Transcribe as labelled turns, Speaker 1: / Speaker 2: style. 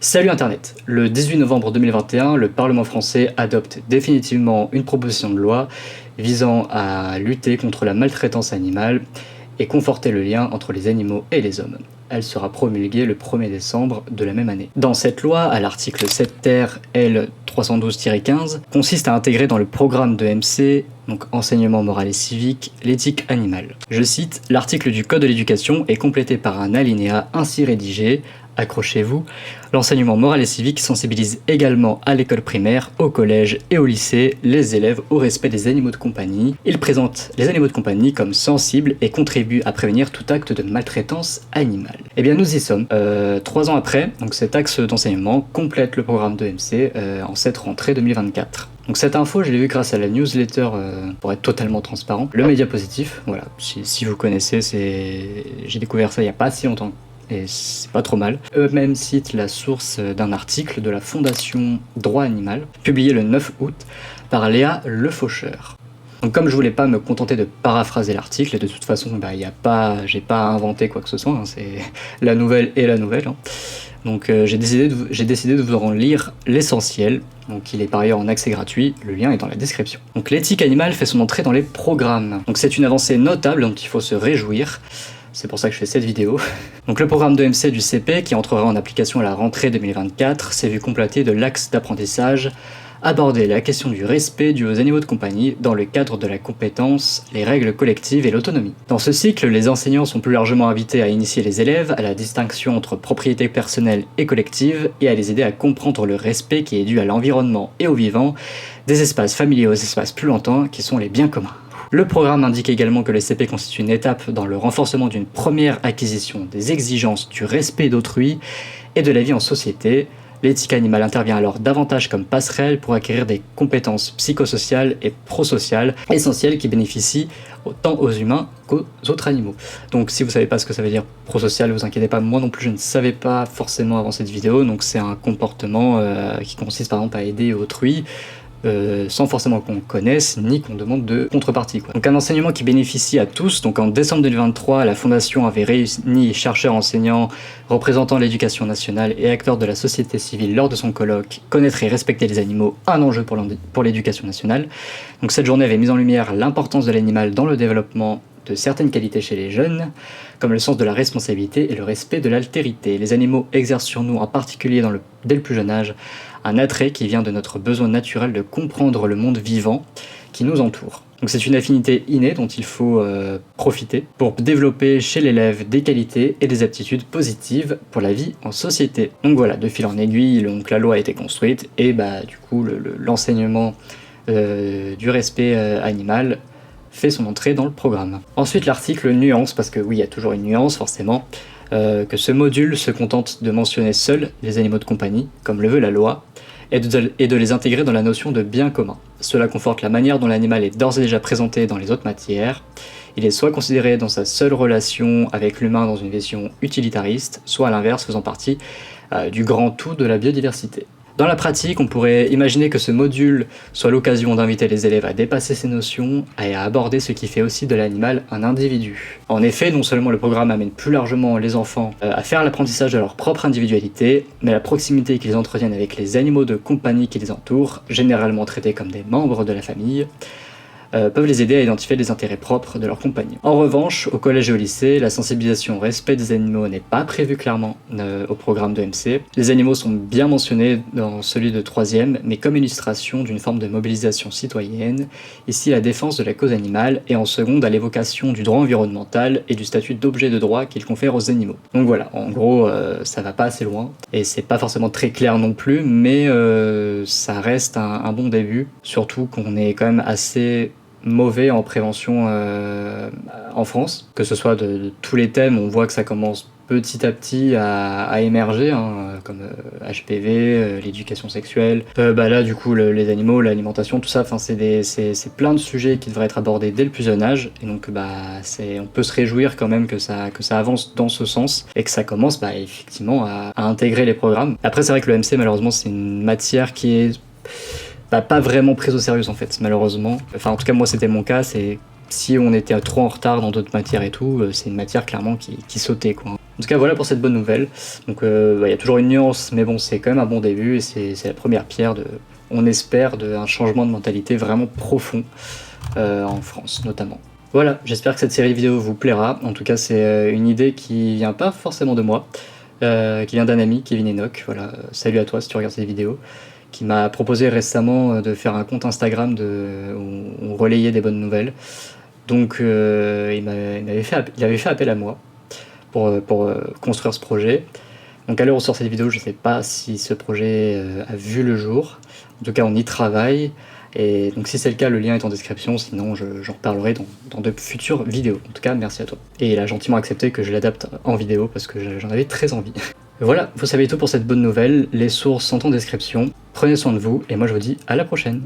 Speaker 1: Salut Internet! Le 18 novembre 2021, le Parlement français adopte définitivement une proposition de loi visant à lutter contre la maltraitance animale et conforter le lien entre les animaux et les hommes. Elle sera promulguée le 1er décembre de la même année. Dans cette loi, à l'article 7 ter L 312-15, consiste à intégrer dans le programme de MC, donc enseignement moral et civique, l'éthique animale. Je cite, l'article du Code de l'éducation est complété par un alinéa ainsi rédigé. Accrochez-vous, l'enseignement moral et civique sensibilise également à l'école primaire, au collège et au lycée les élèves au respect des animaux de compagnie. Il présente les animaux de compagnie comme sensibles et contribue à prévenir tout acte de maltraitance animale. Eh bien nous y sommes. 3 ans après, donc cet axe d'enseignement complète le programme de MC en cette rentrée 2024. Donc cette info, je l'ai vue grâce à la newsletter, pour être totalement transparent, le média positif. Voilà, si vous connaissez, j'ai découvert ça il n'y a pas si longtemps. Et c'est pas trop mal. Eux-mêmes citent la source d'un article de la Fondation Droit Animal, publié le 9 août par Léa Le Faucheur. Donc comme je voulais pas me contenter de paraphraser l'article, et de toute façon j'ai pas inventé quoi que ce soit, hein, c'est la nouvelle et la nouvelle. Hein. Donc j'ai décidé de vous en lire l'essentiel. Donc il est par ailleurs en accès gratuit, le lien est dans la description. Donc l'éthique animale fait son entrée dans les programmes. Donc c'est une avancée notable dont il faut se réjouir. C'est pour ça que je fais cette vidéo. Donc le programme de MC du CP, qui entrera en application à la rentrée 2024, s'est vu complété de l'axe d'apprentissage, aborder la question du respect dû aux animaux de compagnie dans le cadre de la compétence, les règles collectives et l'autonomie. Dans ce cycle, les enseignants sont plus largement invités à initier les élèves à la distinction entre propriété personnelle et collective et à les aider à comprendre le respect qui est dû à l'environnement et au vivant, des espaces familiers aux espaces plus lointains qui sont les biens communs. Le programme indique également que le CP constitue une étape dans le renforcement d'une première acquisition des exigences du respect d'autrui et de la vie en société. L'éthique animale intervient alors davantage comme passerelle pour acquérir des compétences psychosociales et prosociales essentielles qui bénéficient autant aux humains qu'aux autres animaux. Donc si vous savez pas ce que ça veut dire prosocial, ne vous inquiétez pas, moi non plus je ne savais pas forcément avant cette vidéo, donc c'est un comportement qui consiste par exemple à aider autrui, sans forcément qu'on connaisse ni qu'on demande de contrepartie. Donc un enseignement qui bénéficie à tous. Donc en décembre 2023, la Fondation avait réuni chercheurs, enseignants, représentants de l'éducation nationale et acteurs de la société civile lors de son colloque « Connaître et respecter les animaux, un enjeu pour l'éducation nationale ». Donc cette journée avait mis en lumière l'importance de l'animal dans le développement de certaines qualités chez les jeunes, comme le sens de la responsabilité et le respect de l'altérité. Les animaux exercent sur nous, en particulier dès le plus jeune âge, un attrait qui vient de notre besoin naturel de comprendre le monde vivant qui nous entoure. Donc c'est une affinité innée dont il faut profiter pour développer chez l'élève des qualités et des aptitudes positives pour la vie en société. Donc voilà, de fil en aiguille, donc la loi a été construite et du coup l'enseignement du respect animal fait son entrée dans le programme. Ensuite l'article nuance, parce que oui, il y a toujours une nuance forcément, que ce module se contente de mentionner seuls les animaux de compagnie, comme le veut la loi, et de les intégrer dans la notion de bien commun. Cela conforte la manière dont l'animal est d'ores et déjà présenté dans les autres matières. Il est soit considéré dans sa seule relation avec l'humain dans une vision utilitariste, soit à l'inverse faisant partie du grand tout de la biodiversité. Dans la pratique, on pourrait imaginer que ce module soit l'occasion d'inviter les élèves à dépasser ces notions et à aborder ce qui fait aussi de l'animal un individu. En effet, non seulement le programme amène plus largement les enfants à faire l'apprentissage de leur propre individualité, mais la proximité qu'ils entretiennent avec les animaux de compagnie qui les entourent, généralement traités comme des membres de la famille, peuvent les aider à identifier les intérêts propres de leurs compagnons. En revanche, au collège et au lycée, la sensibilisation au respect des animaux n'est pas prévue clairement au programme de MC. Les animaux sont bien mentionnés dans celui de 3e, mais comme illustration d'une forme de mobilisation citoyenne, ici la défense de la cause animale, et en seconde à l'évocation du droit environnemental et du statut d'objet de droit qu'il confère aux animaux. Donc voilà, en gros, ça va pas assez loin, et c'est pas forcément très clair non plus, mais ça reste un bon début, surtout qu'on est quand même assez mauvais en prévention en France, que ce soit de tous les thèmes. On voit que ça commence petit à petit à émerger, hein, comme HPV, l'éducation sexuelle, là du coup les animaux, l'alimentation, tout ça, c'est plein de sujets qui devraient être abordés dès le plus jeune âge, et donc on peut se réjouir quand même que ça avance dans ce sens, et que ça commence effectivement à intégrer les programmes. Après c'est vrai que le MC malheureusement c'est une matière qui est pas vraiment prise au sérieux en fait, malheureusement. Enfin en tout cas moi c'était mon cas, c'est si on était trop en retard dans d'autres matières et tout, c'est une matière clairement qui sautait quoi. En tout cas, voilà pour cette bonne nouvelle. Donc, il y a toujours une nuance, mais bon, c'est quand même un bon début et c'est la première pierre on espère, d'un changement de mentalité vraiment profond en France, notamment. Voilà, j'espère que cette série vidéo vous plaira. En tout cas, c'est une idée qui vient pas forcément de moi, qui vient d'un ami, Kevin Enoch. Voilà, salut à toi si tu regardes cette vidéo, qui m'a proposé récemment de faire un compte Instagram où on relayait des bonnes nouvelles. Donc, il avait fait appel à moi pour construire ce projet. Donc à l'heure où sort cette vidéo, je ne sais pas si ce projet a vu le jour. En tout cas, on y travaille. Et donc si c'est le cas, le lien est en description. Sinon, j'en reparlerai dans de futures vidéos. En tout cas, merci à toi. Et il a gentiment accepté que je l'adapte en vidéo parce que j'en avais très envie. Voilà, vous savez tout pour cette bonne nouvelle. Les sources sont en description. Prenez soin de vous et moi je vous dis à la prochaine.